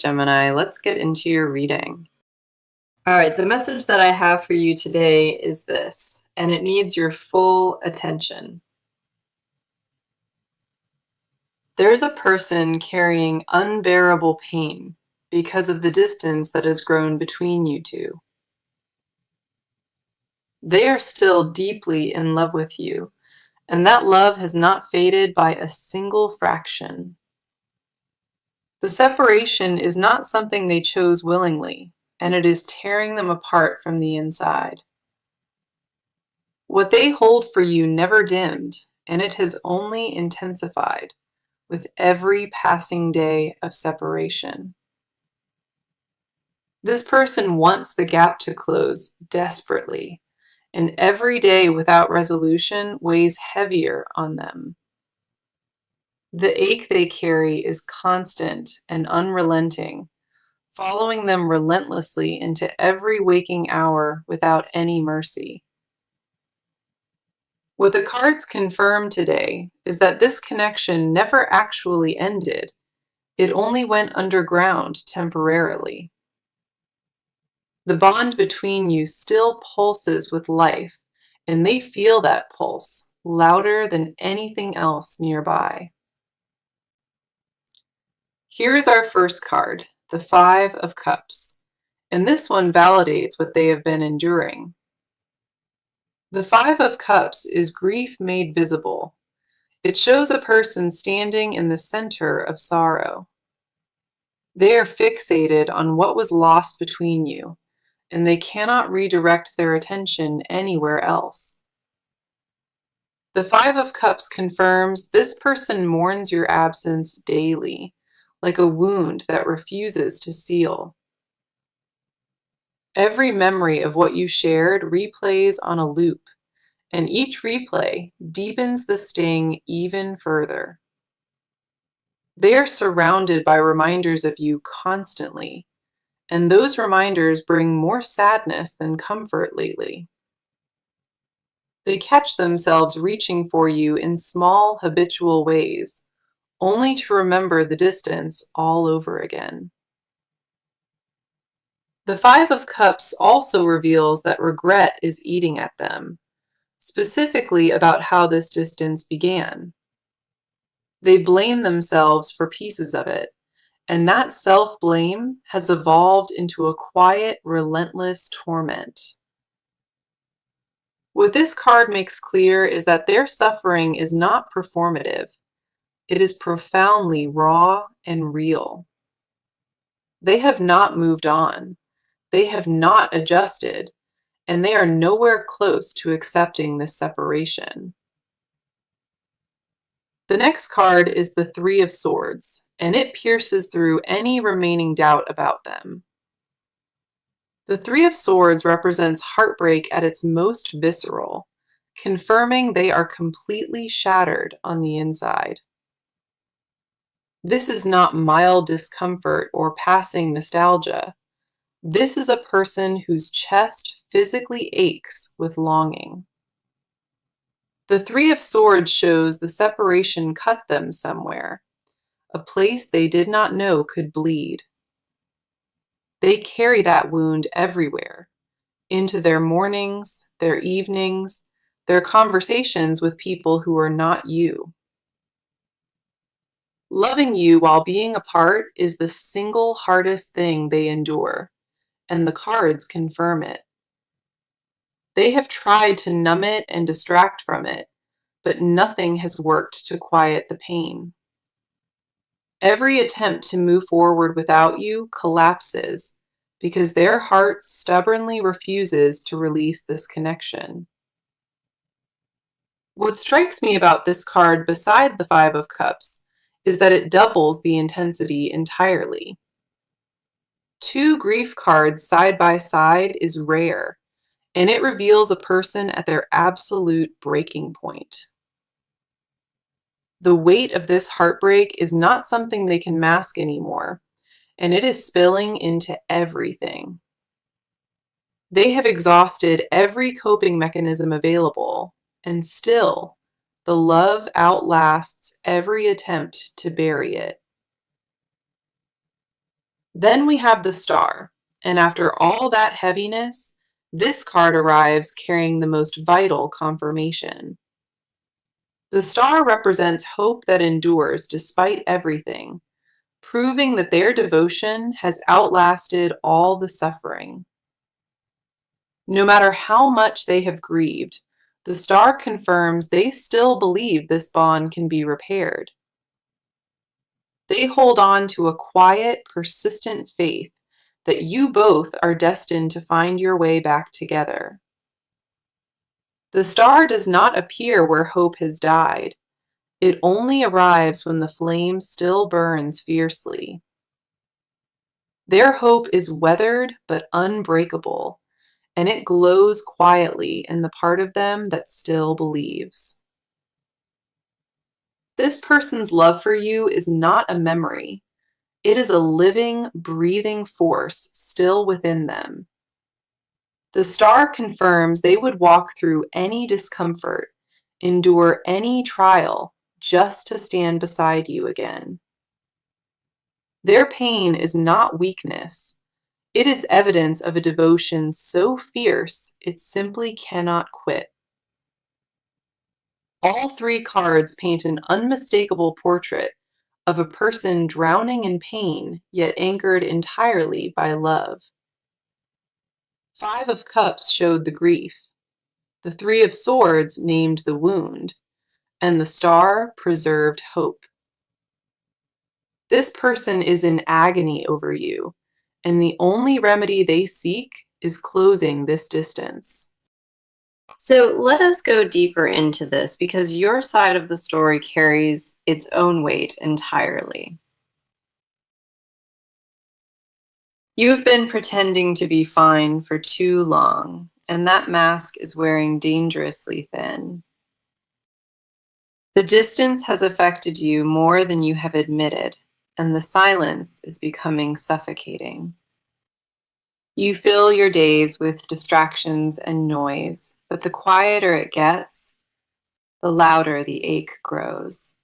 Gemini, let's get into your reading. All right, the message that I have for you today is this, and it needs your full attention. There's a person carrying unbearable pain because of the distance that has grown between you two. They are still deeply in love with you, and that love has not faded by a single fraction. The separation is not something they chose willingly, and it is tearing them apart from the inside. What they hold for you never dimmed, and it has only intensified with every passing day of separation. This person wants the gap to close desperately, and every day without resolution weighs heavier on them. The ache they carry is constant and unrelenting, following them relentlessly into every waking hour without any mercy. What the cards confirm today is that this connection never actually ended. It only went underground temporarily. The bond between you still pulses with life, and they feel that pulse louder than anything else nearby. Here's our first card, the Five of Cups, and this one validates what they have been enduring. The Five of Cups is grief made visible. It shows a person standing in the center of sorrow. They are fixated on what was lost between you, and they cannot redirect their attention anywhere else. The Five of Cups confirms this person mourns your absence daily, like a wound that refuses to seal. Every memory of what you shared replays on a loop, and each replay deepens the sting even further. They are surrounded by reminders of you constantly, and those reminders bring more sadness than comfort lately. They catch themselves reaching for you in small, habitual ways, only to remember the distance all over again. The Five of Cups also reveals that regret is eating at them, specifically about how this distance began. They blame themselves for pieces of it, and that self-blame has evolved into a quiet, relentless torment. What this card makes clear is that their suffering is not performative. It is profoundly raw and real. They have not moved on. They have not adjusted, and they are nowhere close to accepting this separation. The next card is the Three of Swords, and it pierces through any remaining doubt about them. The Three of Swords represents heartbreak at its most visceral, confirming they are completely shattered on the inside. This is not mild discomfort or passing nostalgia. This is a person whose chest physically aches with longing. The Three of Swords shows the separation cut them somewhere, a place they did not know could bleed. They carry that wound everywhere, into their mornings, their evenings, their conversations with people who are not you. Loving you while being apart is the single hardest thing they endure, and the cards confirm it. They have tried to numb it and distract from it, but nothing has worked to quiet the pain. Every attempt to move forward without you collapses because their heart stubbornly refuses to release this connection. What strikes me about this card beside the Five of Cups is that it doubles the intensity entirely. Two grief cards side by side is rare, and it reveals a person at their absolute breaking point. The weight of this heartbreak is not something they can mask anymore, and it is spilling into everything. They have exhausted every coping mechanism available, and still, the love outlasts every attempt to bury it. Then we have the Star, and after all that heaviness, this card arrives carrying the most vital confirmation. The Star represents hope that endures despite everything, proving that their devotion has outlasted all the suffering. No matter how much they have grieved, the Star confirms they still believe this bond can be repaired. They hold on to a quiet, persistent faith that you both are destined to find your way back together. The Star does not appear where hope has died. It only arrives when the flame still burns fiercely. Their hope is weathered but unbreakable, and it glows quietly in the part of them that still believes. This person's love for you is not a memory. It is a living, breathing force still within them. The Star confirms they would walk through any discomfort, endure any trial, just to stand beside you again. Their pain is not weakness. It is evidence of a devotion so fierce it simply cannot quit. All three cards paint an unmistakable portrait of a person drowning in pain, yet anchored entirely by love. Five of Cups showed the grief. The Three of Swords named the wound, and the Star preserved hope. This person is in agony over you, and the only remedy they seek is closing this distance. So let us go deeper into this because your side of the story carries its own weight entirely. You've been pretending to be fine for too long, and that mask is wearing dangerously thin. The distance has affected you more than you have admitted, and the silence is becoming suffocating. You fill your days with distractions and noise, but the quieter it gets, the louder the ache grows.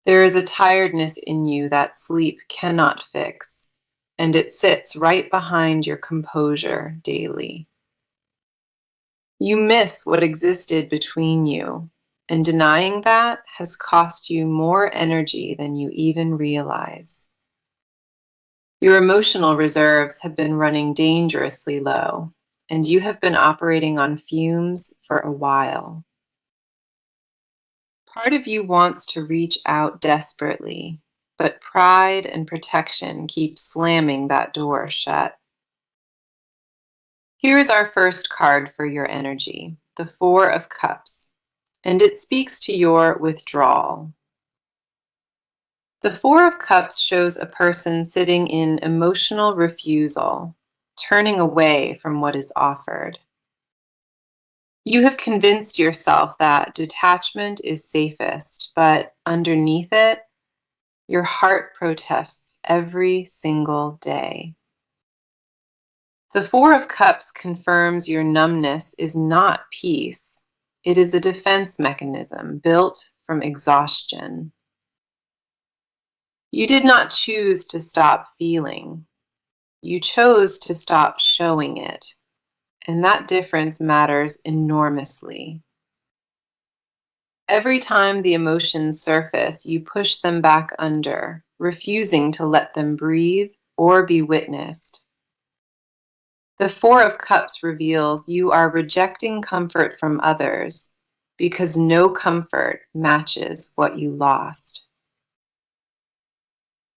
There is a tiredness in you that sleep cannot fix, and it sits right behind your composure daily. You miss what existed between you, and denying that has cost you more energy than you even realize. Your emotional reserves have been running dangerously low, and you have been operating on fumes for a while. Part of you wants to reach out desperately, but pride and protection keep slamming that door shut. Here's our first card for your energy, the Four of Cups, and it speaks to your withdrawal. The Four of Cups shows a person sitting in emotional refusal, turning away from what is offered. You have convinced yourself that detachment is safest, but underneath it, your heart protests every single day. The Four of Cups confirms your numbness is not peace. It is a defense mechanism built from exhaustion. You did not choose to stop feeling. You chose to stop showing it. And that difference matters enormously. Every time the emotions surface, you push them back under, refusing to let them breathe or be witnessed. The Four of Cups reveals you are rejecting comfort from others because no comfort matches what you lost.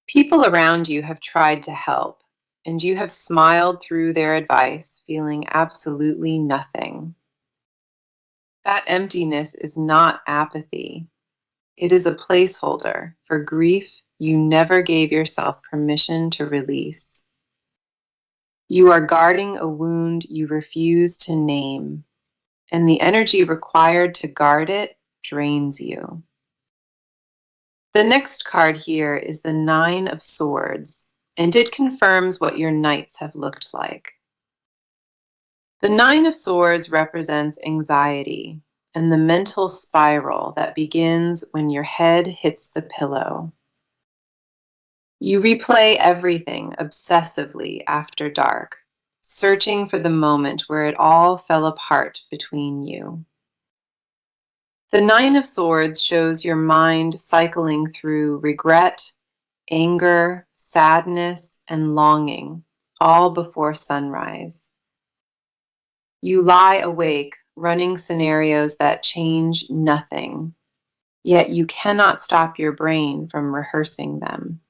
People around you have tried to help, and you have smiled through their advice, feeling absolutely nothing. That emptiness is not apathy. It is a placeholder for grief you never gave yourself permission to release. You are guarding a wound you refuse to name, and the energy required to guard it drains you. The next card here is the Nine of Swords, and it confirms what your nights have looked like. The Nine of Swords represents anxiety and the mental spiral that begins when your head hits the pillow. You replay everything obsessively after dark, searching for the moment where it all fell apart between you. The Nine of Swords shows your mind cycling through regret, anger, sadness, and longing, all before sunrise. You lie awake, running scenarios that change nothing, yet you cannot stop your brain from rehearsing them.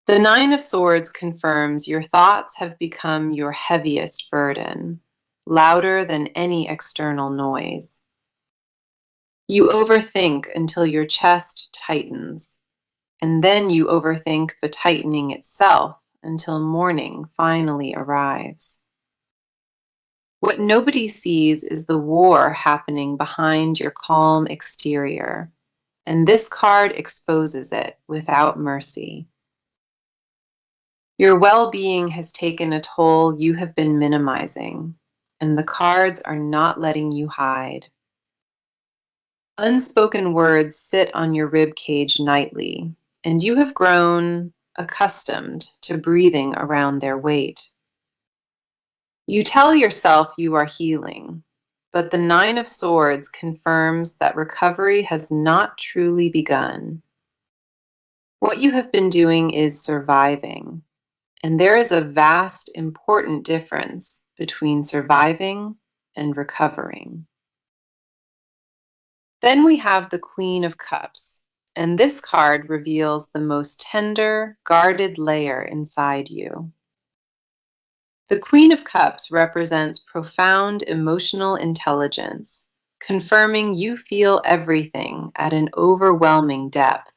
The Nine of Swords confirms your thoughts have become your heaviest burden, louder than any external noise. You overthink until your chest tightens, and then you overthink the tightening itself until morning finally arrives. What nobody sees is the war happening behind your calm exterior, and this card exposes it without mercy. Your well-being has taken a toll you have been minimizing, and the cards are not letting you hide. Unspoken words sit on your rib cage nightly, and you have grown accustomed to breathing around their weight. You tell yourself you are healing, but the Nine of Swords confirms that recovery has not truly begun. What you have been doing is surviving, and there is a vast, important difference between surviving and recovering. Then we have the Queen of Cups, and this card reveals the most tender, guarded layer inside you. The Queen of Cups represents profound emotional intelligence, confirming you feel everything at an overwhelming depth.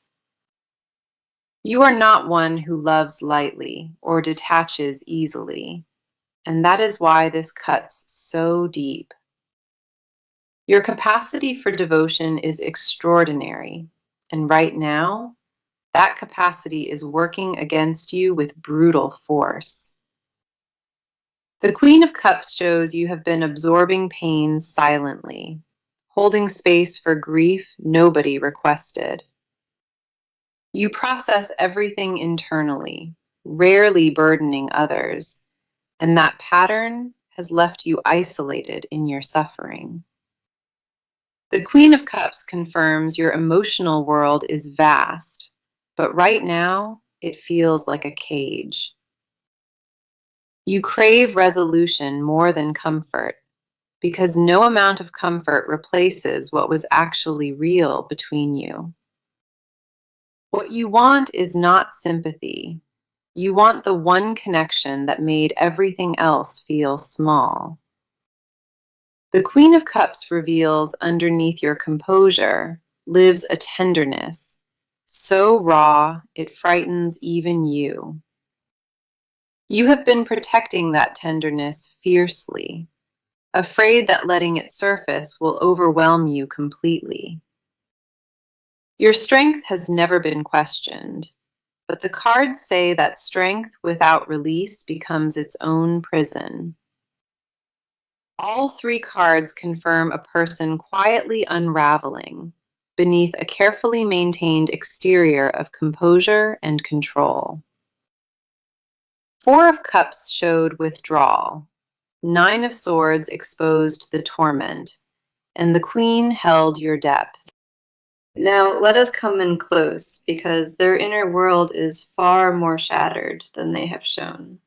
You are not one who loves lightly or detaches easily, and that is why this cuts so deep. Your capacity for devotion is extraordinary, and right now, that capacity is working against you with brutal force. The Queen of Cups shows you have been absorbing pain silently, holding space for grief nobody requested. You process everything internally, rarely burdening others, and that pattern has left you isolated in your suffering. The Queen of Cups confirms your emotional world is vast, but right now it feels like a cage. You crave resolution more than comfort, because no amount of comfort replaces what was actually real between you. What you want is not sympathy. You want the one connection that made everything else feel small. The Queen of Cups reveals underneath your composure lives a tenderness, so raw it frightens even you. You have been protecting that tenderness fiercely, afraid that letting it surface will overwhelm you completely. Your strength has never been questioned, but the cards say that strength without release becomes its own prison. All three cards confirm a person quietly unraveling beneath a carefully maintained exterior of composure and control. Four of Cups showed withdrawal. Nine of Swords exposed the torment, and the Queen held your depth. Now, let us come in close, because their inner world is far more shattered than they have shown.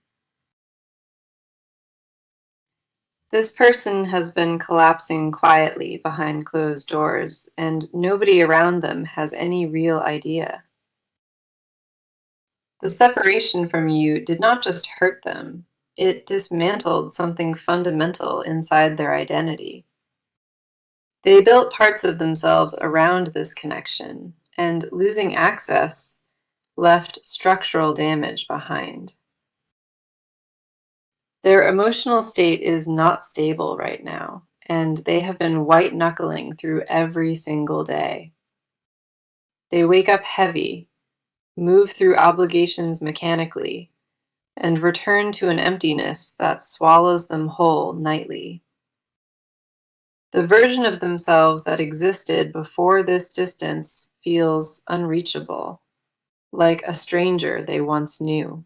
This person has been collapsing quietly behind closed doors, and nobody around them has any real idea. The separation from you did not just hurt them, it dismantled something fundamental inside their identity. They built parts of themselves around this connection, and losing access left structural damage behind. Their emotional state is not stable right now, and they have been white knuckling through every single day. They wake up heavy, move through obligations mechanically, and return to an emptiness that swallows them whole nightly. The version of themselves that existed before this distance feels unreachable. like a stranger they once knew.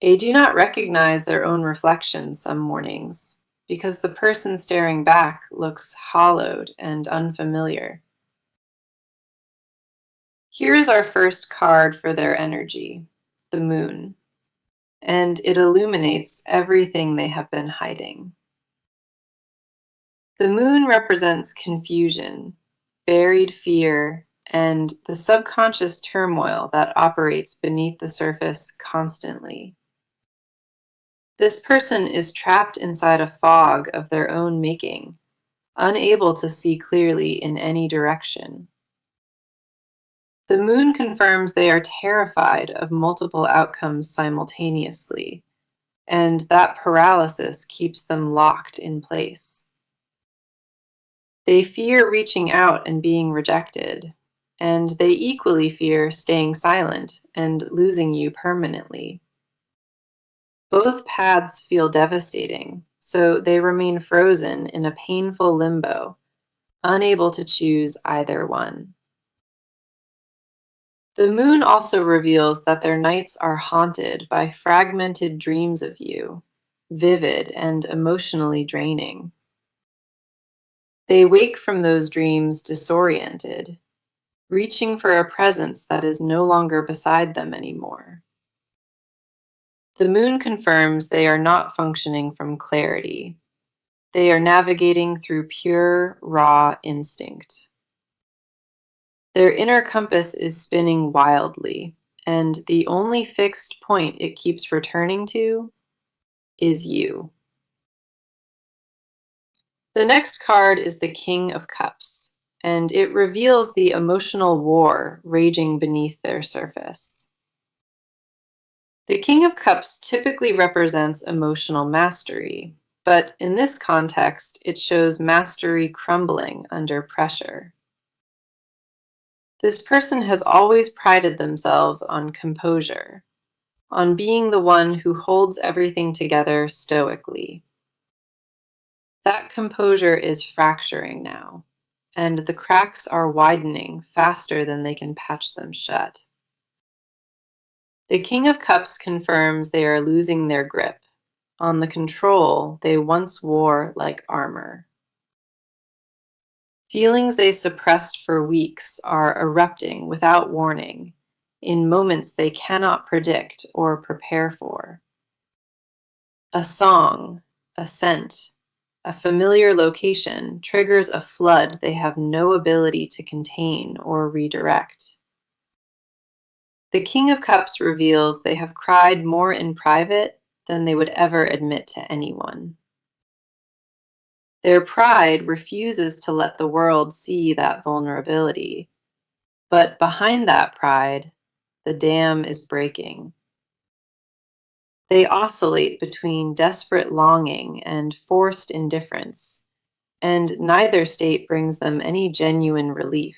They do not recognize their own reflection some mornings because the person staring back looks hollowed and unfamiliar. Here is our first card for their energy, the moon, and it illuminates everything they have been hiding. The moon represents confusion, buried fear, and the subconscious turmoil that operates beneath the surface constantly. This person is trapped inside a fog of their own making, unable to see clearly in any direction. The moon confirms they are terrified of multiple outcomes simultaneously, and that paralysis keeps them locked in place. They fear reaching out and being rejected, and they equally fear staying silent and losing you permanently. Both paths feel devastating, so they remain frozen in a painful limbo, unable to choose either one. The moon also reveals that their nights are haunted by fragmented dreams of you, vivid and emotionally draining. They wake from those dreams disoriented, reaching for a presence that is no longer beside them anymore. The moon confirms they are not functioning from clarity. They are navigating through pure, raw instinct. Their inner compass is spinning wildly, and the only fixed point it keeps returning to is you. The next card is the King of Cups, and it reveals the emotional war raging beneath their surface. The King of Cups typically represents emotional mastery, but in this context, it shows mastery crumbling under pressure. This person has always prided themselves on composure, on being the one who holds everything together stoically. That composure is fracturing now, and the cracks are widening faster than they can patch them shut. The King of Cups confirms they are losing their grip on the control they once wore like armor. Feelings they suppressed for weeks are erupting without warning, in moments they cannot predict or prepare for. A song, a scent, a familiar location triggers a flood they have no ability to contain or redirect. The King of Cups reveals they have cried more in private than they would ever admit to anyone. Their pride refuses to let the world see that vulnerability, but behind that pride, the dam is breaking. They oscillate between desperate longing and forced indifference, and neither state brings them any genuine relief.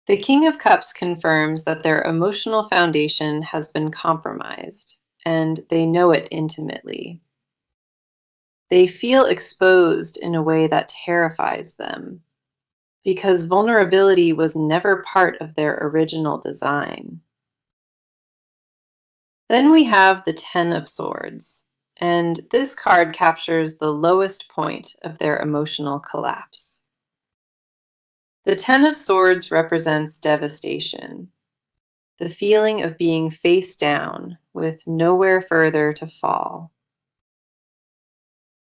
The King of Cups confirms that their emotional foundation has been compromised, and they know it intimately. They feel exposed in a way that terrifies them, because vulnerability was never part of their original design. Then we have the Ten of Swords, and this card captures the lowest point of their emotional collapse. The Ten of Swords represents devastation, the feeling of being face down with nowhere further to fall.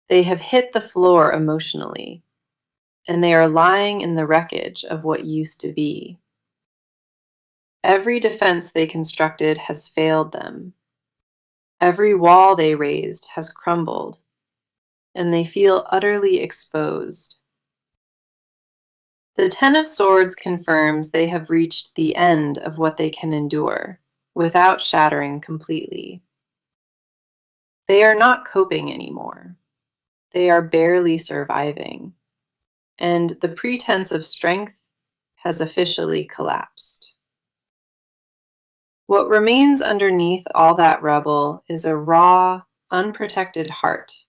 They have hit the floor emotionally, and they are lying in the wreckage of what used to be. Every defense they constructed has failed them. Every wall they raised has crumbled, and they feel utterly exposed. The Ten of Swords confirms they have reached the end of what they can endure, without shattering completely. They are not coping anymore. They are barely surviving, and the pretense of strength has officially collapsed. What remains underneath all that rubble is a raw, unprotected heart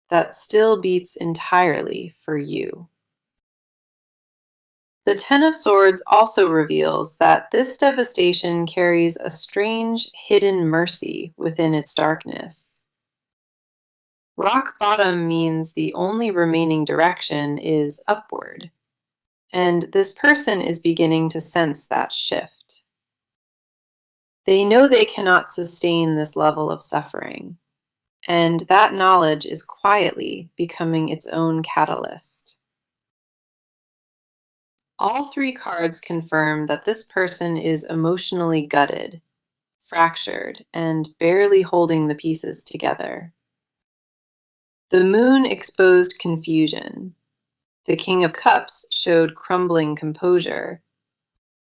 that still beats entirely for you. The Ten of Swords also reveals that this devastation carries a strange, hidden mercy within its darkness. Rock bottom means the only remaining direction is upward, and this person is beginning to sense that shift. They know they cannot sustain this level of suffering, and that knowledge is quietly becoming its own catalyst. All three cards confirm that this person is emotionally gutted, fractured, and barely holding the pieces together. The moon exposed confusion. The King of Cups showed crumbling composure,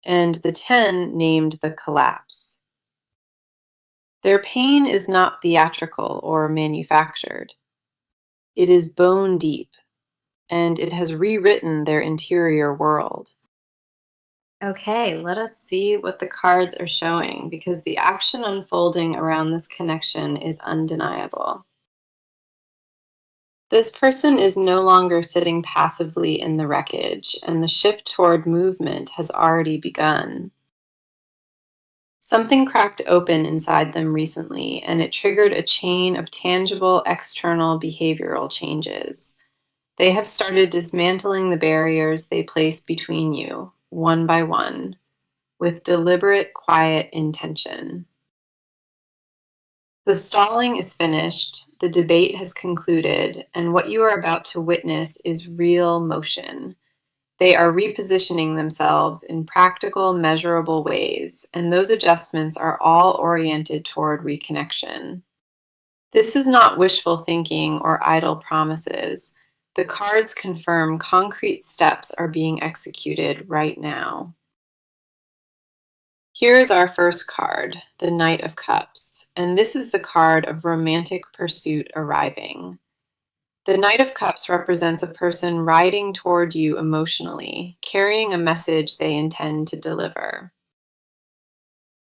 and the 10 named the collapse. Their pain is not theatrical or manufactured. It is bone deep, and it has rewritten their interior world. Okay, let us see what the cards are showing, because the action unfolding around this connection is undeniable. This person is no longer sitting passively in the wreckage, and the shift toward movement has already begun. Something cracked open inside them recently, and it triggered a chain of tangible external behavioral changes. They have started dismantling the barriers they place between you, one by one, with deliberate, quiet intention. The stalling is finished, the debate has concluded, and what you are about to witness is real motion. They are repositioning themselves in practical, measurable ways, and those adjustments are all oriented toward reconnection. This is not wishful thinking or idle promises. The cards confirm concrete steps are being executed right now. Here is our first card, the Knight of Cups, and this is the card of romantic pursuit arriving. The Knight of Cups represents a person riding toward you emotionally, carrying a message they intend to deliver.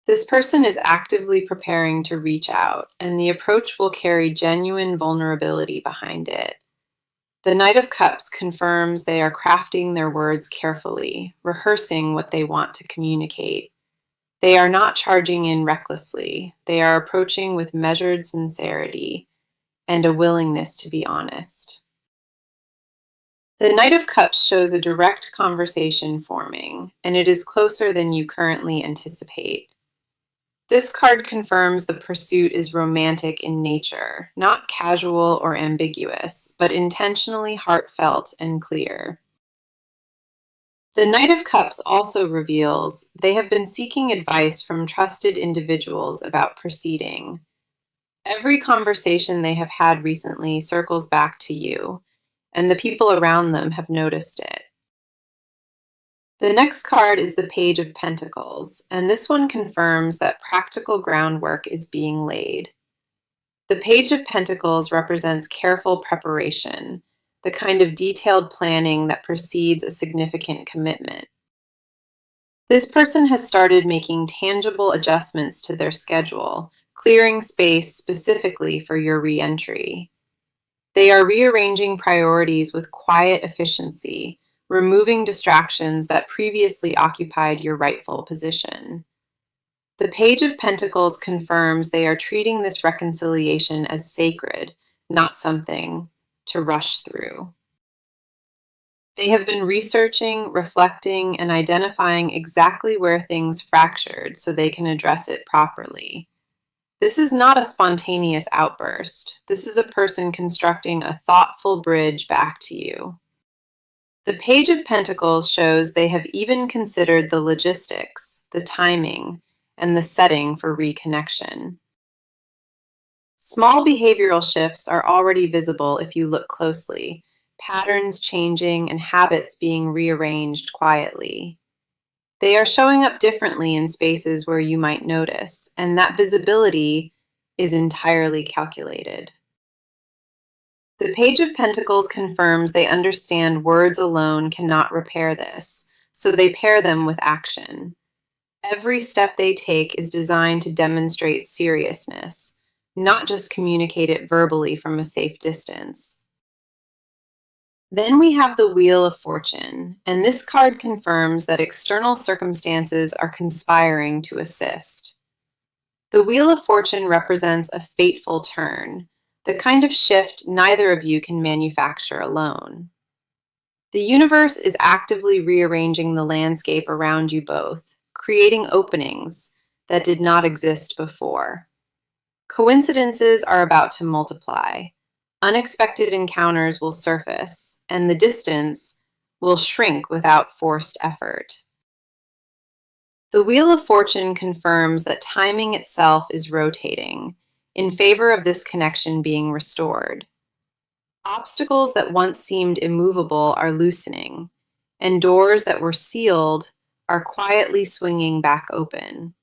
This person is actively preparing to reach out, and the approach will carry genuine vulnerability behind it. The Knight of Cups confirms they are crafting their words carefully, rehearsing what they want to communicate. They are not charging in recklessly. They are approaching with measured sincerity and a willingness to be honest. The Knight of Cups shows a direct conversation forming, and it is closer than you currently anticipate. This card confirms the pursuit is romantic in nature, not casual or ambiguous, but intentionally heartfelt and clear. The Knight of Cups also reveals they have been seeking advice from trusted individuals about proceeding. Every conversation they have had recently circles back to you, and the people around them have noticed it. The next card is the Page of Pentacles, and this one confirms that practical groundwork is being laid. The Page of Pentacles represents careful preparation, the kind of detailed planning that precedes a significant commitment. This person has started making tangible adjustments to their schedule, clearing space specifically for your re-entry. They are rearranging priorities with quiet efficiency, removing distractions that previously occupied your rightful position. The Page of Pentacles confirms they are treating this reconciliation as sacred, not something to rush through. They have been researching, reflecting, and identifying exactly where things fractured so they can address it properly. This is not a spontaneous outburst. This is a person constructing a thoughtful bridge back to you. The Page of Pentacles shows they have even considered the logistics, the timing, and the setting for reconnection. Small behavioral shifts are already visible if you look closely, patterns changing and habits being rearranged quietly. They are showing up differently in spaces where you might notice, and that visibility is entirely calculated. The Page of Pentacles confirms they understand words alone cannot repair this, so they pair them with action. Every step they take is designed to demonstrate seriousness, not just communicate it verbally from a safe distance. Then we have the Wheel of Fortune, and this card confirms that external circumstances are conspiring to assist. The Wheel of Fortune represents a fateful turn, the kind of shift neither of you can manufacture alone. The universe is actively rearranging the landscape around you both, creating openings that did not exist before. Coincidences are about to multiply. Unexpected encounters will surface, and the distance will shrink without forced effort. The Wheel of Fortune confirms that timing itself is rotating in favor of this connection being restored. Obstacles that once seemed immovable are loosening, and doors that were sealed are quietly swinging back open.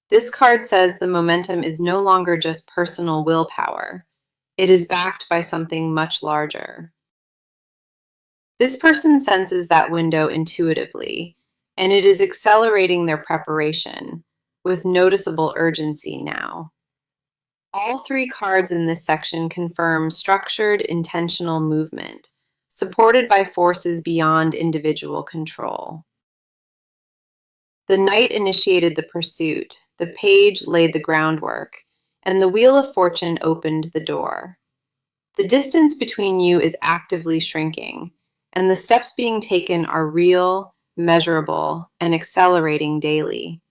This card says the momentum is no longer just personal willpower. It is backed by something much larger. This person senses that window intuitively, and it is accelerating their preparation with noticeable urgency now. All three cards in this section confirm structured, intentional movement, supported by forces beyond individual control. The knight initiated the pursuit, the page laid the groundwork, and the Wheel of Fortune opened the door. The distance between you is actively shrinking, and the steps being taken are real, measurable, and accelerating daily.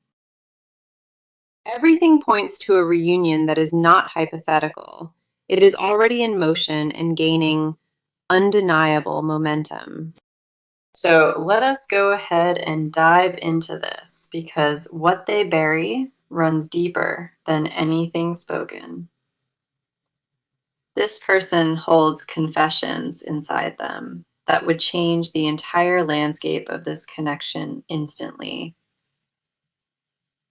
Everything points to a reunion that is not hypothetical. It is already in motion and gaining undeniable momentum. So let us go ahead and dive into this because what they bury runs deeper than anything spoken. This person holds confessions inside them that would change the entire landscape of this connection instantly.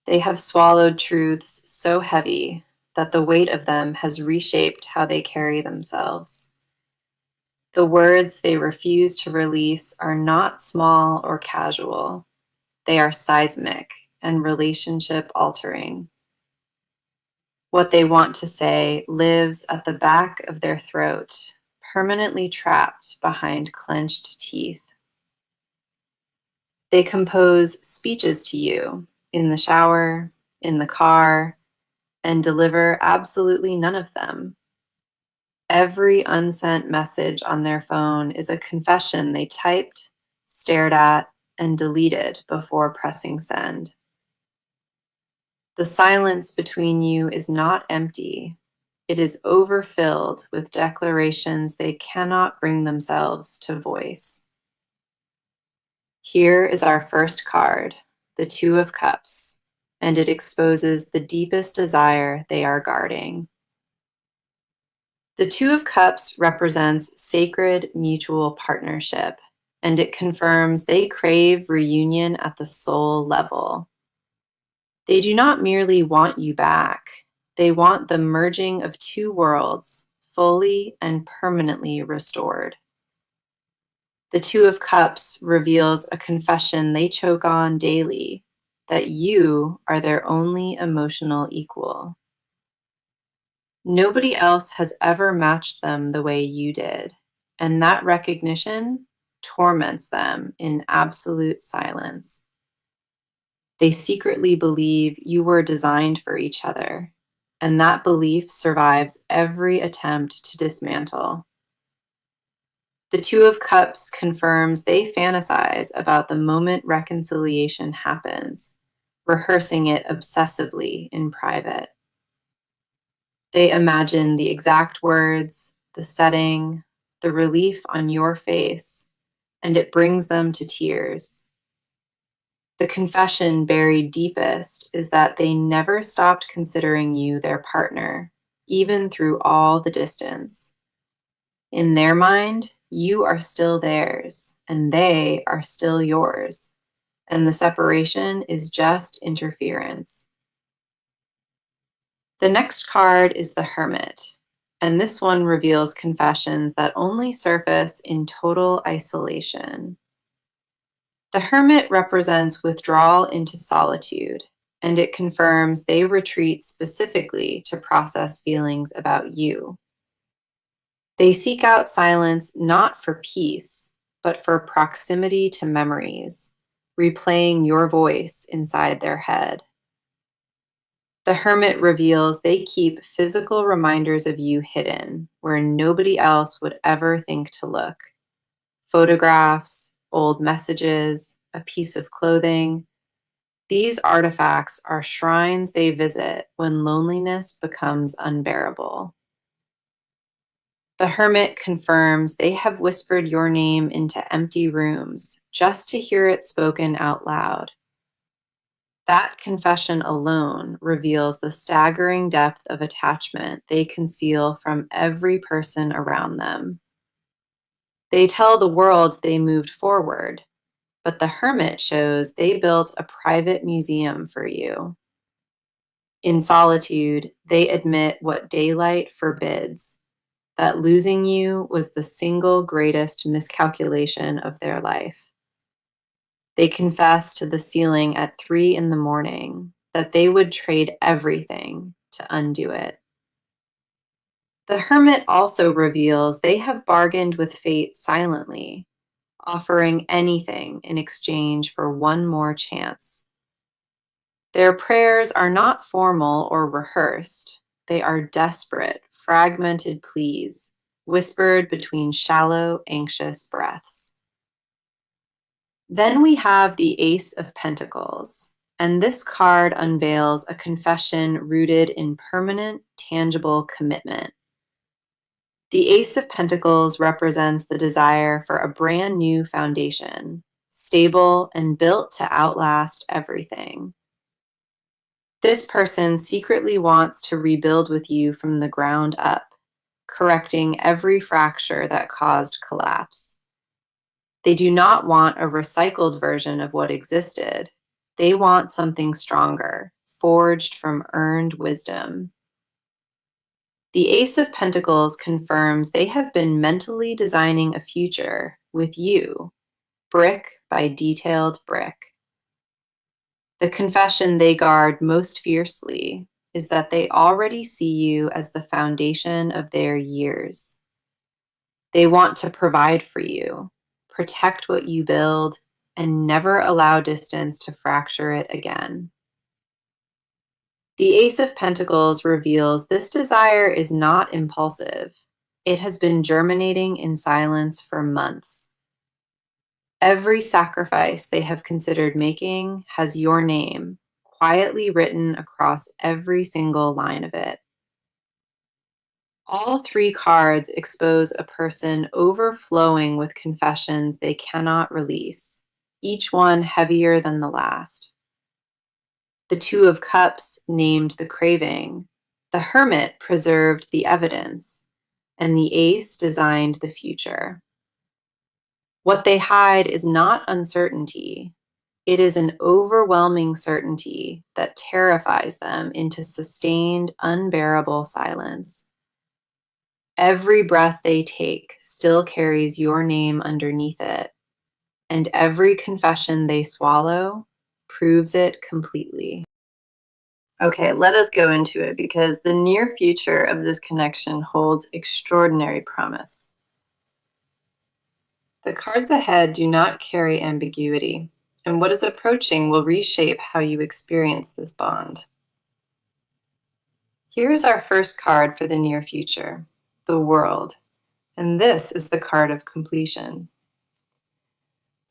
They have swallowed truths so heavy that the weight of them has reshaped how they carry themselves. The words they refuse to release are not small or casual. They are seismic and relationship altering. What they want to say lives at the back of their throat, permanently trapped behind clenched teeth. They compose speeches to you in the shower, in the car, and deliver absolutely none of them. Every unsent message on their phone is a confession they typed, stared at, and deleted before pressing send. The silence between you is not empty. It is overfilled with declarations they cannot bring themselves to voice. Here is our first card, the Two of Cups, and it exposes the deepest desire they are guarding. The Two of Cups represents sacred mutual partnership, and it confirms they crave reunion at the soul level. They do not merely want you back, they want the merging of two worlds, fully and permanently restored. The Two of Cups reveals a confession they choke on daily, that you are their only emotional equal. Nobody else has ever matched them the way you did, and that recognition torments them in absolute silence. They secretly believe you were designed for each other, and that belief survives every attempt to dismantle. The Two of Cups confirms they fantasize about the moment reconciliation happens, rehearsing it obsessively in private. They imagine the exact words, the setting, the relief on your face, and it brings them to tears. The confession buried deepest is that they never stopped considering you their partner, even through all the distance. In their mind, you are still theirs, and they are still yours, and the separation is just interference. The next card is the Hermit, and this one reveals confessions that only surface in total isolation. The Hermit represents withdrawal into solitude, and it confirms they retreat specifically to process feelings about you. They seek out silence not for peace, but for proximity to memories, replaying your voice inside their head. The hermit reveals they keep physical reminders of you hidden where nobody else would ever think to look. Photographs, old messages, a piece of clothing. These artifacts are shrines they visit when loneliness becomes unbearable. The hermit confirms they have whispered your name into empty rooms just to hear it spoken out loud. That confession alone reveals the staggering depth of attachment they conceal from every person around them. They tell the world they moved forward, but the hermit shows they built a private museum for you. In solitude, they admit what daylight forbids, that losing you was the single greatest miscalculation of their life. They confess to the ceiling at 3 a.m. that they would trade everything to undo it. The hermit also reveals they have bargained with fate silently, offering anything in exchange for one more chance. Their prayers are not formal or rehearsed. They are desperate, fragmented pleas, whispered between shallow, anxious breaths. Then we have the Ace of Pentacles, and this card unveils a confession rooted in permanent, tangible commitment. The Ace of Pentacles represents the desire for a brand new foundation, stable and built to outlast everything. This person secretly wants to rebuild with you from the ground up, correcting every fracture that caused collapse. They do not want a recycled version of what existed. They want something stronger, forged from earned wisdom. The Ace of Pentacles confirms they have been mentally designing a future with you, brick by detailed brick. The confession they guard most fiercely is that they already see you as the foundation of their years. They want to provide for you, protect what you build, and never allow distance to fracture it again. The Ace of Pentacles reveals this desire is not impulsive. It has been germinating in silence for months. Every sacrifice they have considered making has your name quietly written across every single line of it. All three cards expose a person overflowing with confessions they cannot release, each one heavier than the last. The Two of Cups named the craving, the Hermit preserved the evidence, and the Ace designed the future. What they hide is not uncertainty. It is an overwhelming certainty that terrifies them into sustained, unbearable silence. Every breath they take still carries your name underneath it, and every confession they swallow proves it completely. Okay, let us go into it because the near future of this connection holds extraordinary promise. The cards ahead do not carry ambiguity, and what is approaching will reshape how you experience this bond. Here's our first card for the near future, the World, and this is the card of completion.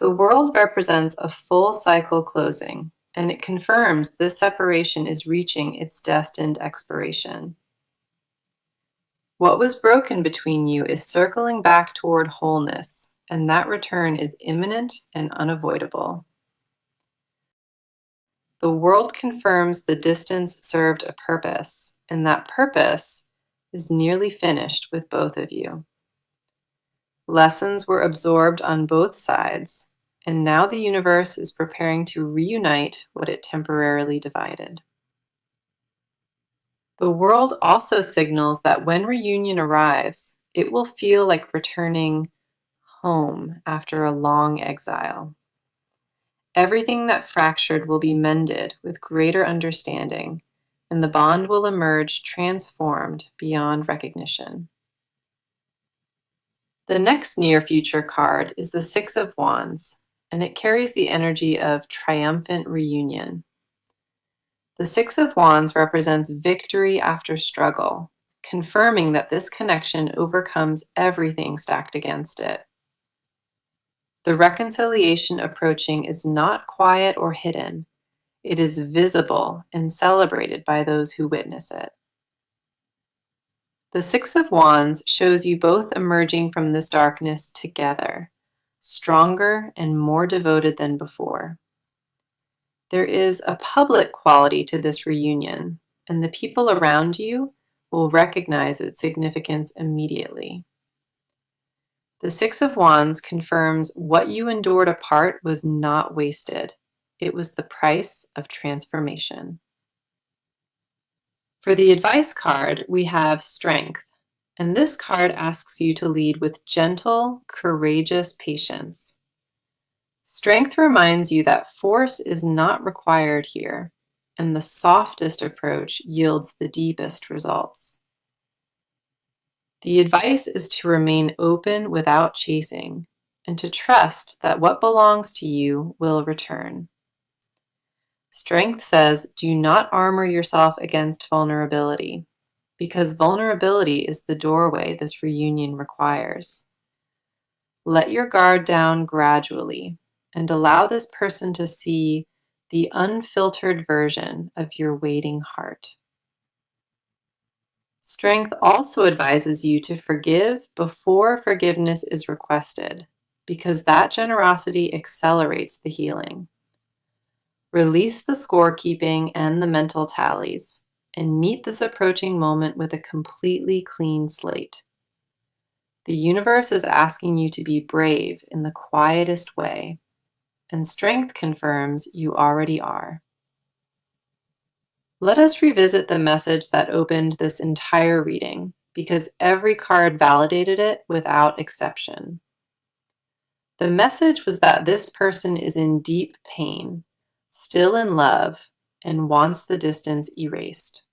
The World represents a full cycle closing, and it confirms this separation is reaching its destined expiration. What was broken between you is circling back toward wholeness, and that return is imminent and unavoidable. The World confirms the distance served a purpose, and that purpose is nearly finished with both of you. Lessons were absorbed on both sides, and now the universe is preparing to reunite what it temporarily divided. The World also signals that when reunion arrives, it will feel like returning home after a long exile. Everything that fractured will be mended with greater understanding, and the bond will emerge transformed beyond recognition. The next near future card is the Six of Wands, and it carries the energy of triumphant reunion. The Six of Wands represents victory after struggle, confirming that this connection overcomes everything stacked against it. The reconciliation approaching is not quiet or hidden. It is visible and celebrated by those who witness it. The Six of Wands shows you both emerging from this darkness together, stronger and more devoted than before. There is a public quality to this reunion, and the people around you will recognize its significance immediately. The Six of Wands confirms what you endured apart was not wasted. It was the price of transformation. For the advice card, we have Strength, and this card asks you to lead with gentle, courageous patience. Strength reminds you that force is not required here, and the softest approach yields the deepest results. The advice is to remain open without chasing, and to trust that what belongs to you will return. Strength says, do not armor yourself against vulnerability, because vulnerability is the doorway this reunion requires. Let your guard down gradually, and allow this person to see the unfiltered version of your waiting heart. Strength also advises you to forgive before forgiveness is requested, because that generosity accelerates the healing. Release the scorekeeping and the mental tallies, and meet this approaching moment with a completely clean slate. The universe is asking you to be brave in the quietest way, and strength confirms you already are. Let us revisit the message that opened this entire reading, because every card validated it without exception. The message was that this person is in deep pain, still in love, and wants the distance erased.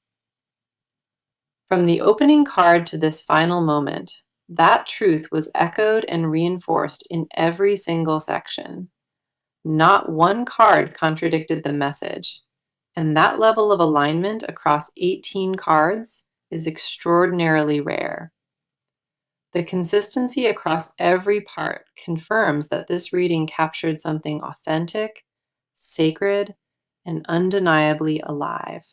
From the opening card to this final moment, that truth was echoed and reinforced in every single section. Not one card contradicted the message, and that level of alignment across 18 cards is extraordinarily rare. The consistency across every part confirms that this reading captured something authentic, sacred, and undeniably alive.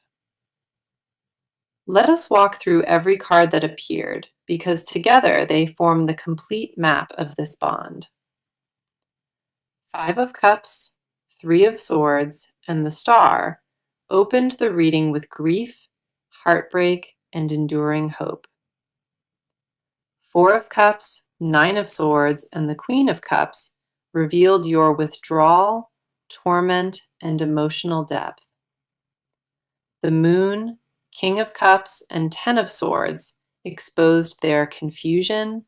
Let us walk through every card that appeared, because together they form the complete map of this bond. Five of Cups, Three of Swords, and the Star opened the reading with grief, heartbreak, and enduring hope. Four of Cups, Nine of Swords, and the Queen of Cups revealed your withdrawal, torment, and emotional depth. The Moon, King of Cups, and Ten of Swords exposed their confusion,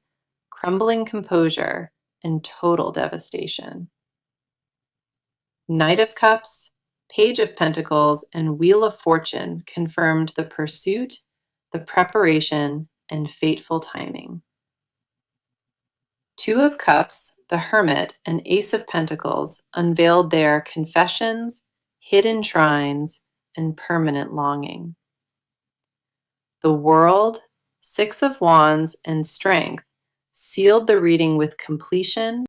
crumbling composure, and total devastation. Knight of Cups, Page of Pentacles, and Wheel of Fortune confirmed the pursuit, the preparation, and fateful timing. Two of Cups, the Hermit, and Ace of Pentacles unveiled their confessions, hidden shrines, and permanent longing. The World, Six of Wands, and Strength sealed the reading with completion,